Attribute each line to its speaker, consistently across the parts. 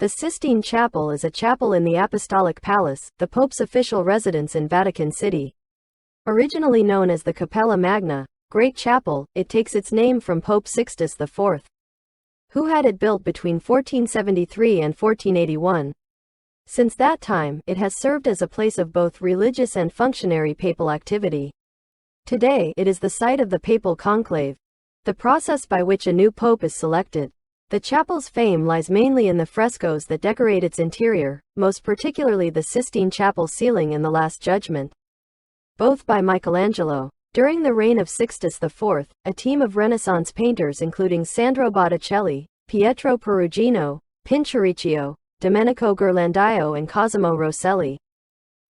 Speaker 1: The Sistine Chapel is a chapel in the Apostolic Palace, the Pope's official residence in Vatican City. Originally known as the Cappella Magna, Great Chapel, it takes its name from Pope Sixtus IV, who had it built between 1473 and 1481. Since that time, it has served as a place of both religious and functionary papal activity. Today, it is the site of the papal conclave, the process by which a new pope is selected. The chapel's fame lies mainly in the frescoes that decorate its interior, most particularly the Sistine Chapel ceiling and the Last Judgment, both by Michelangelo. During the reign of Sixtus IV, a team of Renaissance painters including Sandro Botticelli, Pietro Perugino, Pinturicchio, Domenico Ghirlandaio and Cosimo Rosselli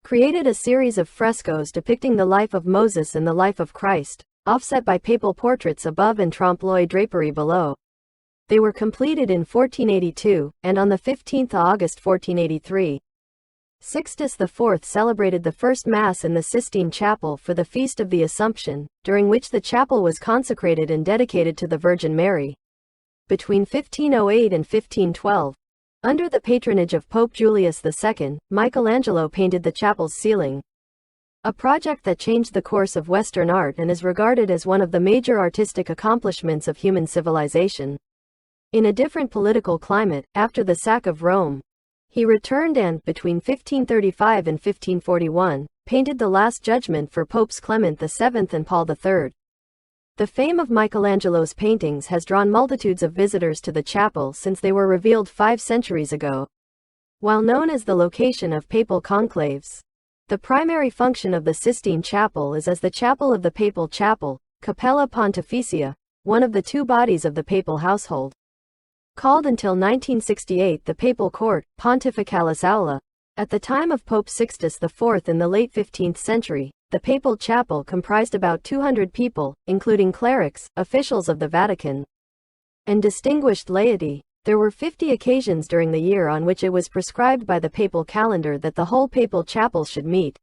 Speaker 1: created a series of frescoes depicting the life of Moses and the life of Christ, offset by papal portraits above and trompe-l'oeil drapery below. They were completed in 1482, and on 15 August 1483, Sixtus IV celebrated the first Mass in the Sistine Chapel for the Feast of the Assumption, during which the chapel was consecrated and dedicated to the Virgin Mary. Between 1508 and 1512, under the patronage of Pope Julius II, Michelangelo painted the chapel's ceiling, a project that changed the course of Western art and is regarded as one of the major artistic accomplishments of human civilization. In a different political climate, after the sack of Rome, he returned and, between 1535 and 1541, painted the Last Judgment for Popes Clement VII and Paul III. The fame of Michelangelo's paintings has drawn multitudes of visitors to the chapel since they were revealed 5 centuries ago. While known as the location of papal conclaves, the primary function of the Sistine Chapel is as the chapel of the Papal Chapel, Cappella Pontificia, one of the 2 bodies of the papal household. Called until 1968 the Papal Court, Pontificalis Aula. At the time of Pope Sixtus IV in the late 15th century, the Papal Chapel comprised about 200 people, including clerics, officials of the Vatican, and distinguished laity. There were 50 occasions during the year on which it was prescribed by the papal calendar that the whole Papal Chapel should meet.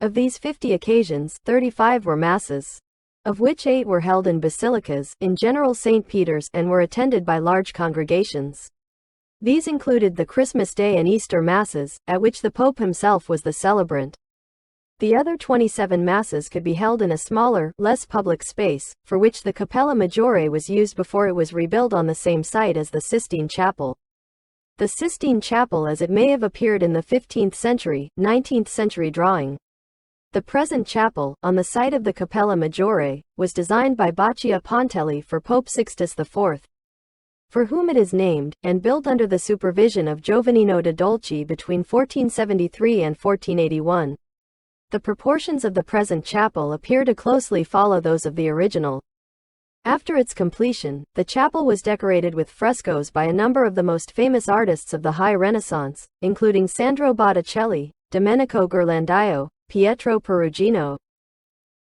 Speaker 1: Of these 50 occasions, 35 were masses, of which 8 were held in basilicas, in general St. Peter's, and were attended by large congregations. These included the Christmas Day and Easter Masses, at which the Pope himself was the celebrant. The other 27 Masses could be held in a smaller, less public space, for which the Cappella Maggiore was used before it was rebuilt on the same site as the Sistine Chapel. The Sistine Chapel as it may have appeared in the 15th century, 19th century drawing. The present chapel, on the site of the Cappella Maggiore, was designed by Baccio Pontelli for Pope Sixtus IV, for whom it is named, and built under the supervision of Giovannino da Dolci between 1473 and 1481. The proportions of the present chapel appear to closely follow those of the original. After its completion, the chapel was decorated with frescoes by a number of the most famous artists of the High Renaissance, including Sandro Botticelli, Domenico Ghirlandaio, Pietro Perugino,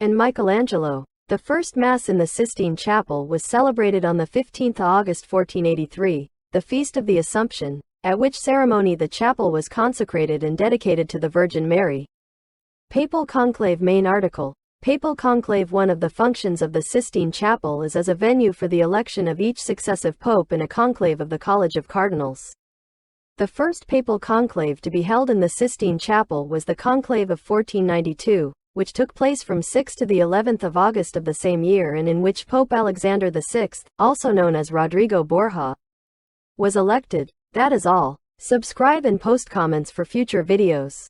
Speaker 1: and Michelangelo. The first Mass in the Sistine Chapel was celebrated on 15 August 1483, the Feast of the Assumption, at which ceremony the chapel was consecrated and dedicated to the Virgin Mary. Papal Conclave Main article. Papal Conclave. One of the functions of the Sistine Chapel is as a venue for the election of each successive pope in a conclave of the College of Cardinals. The first papal conclave to be held in the Sistine Chapel was the Conclave of 1492, which took place from 6 to the 11th of August of the same year and in which Pope Alexander VI, also known as Rodrigo Borja, was elected. That is all. Subscribe and post comments for future videos.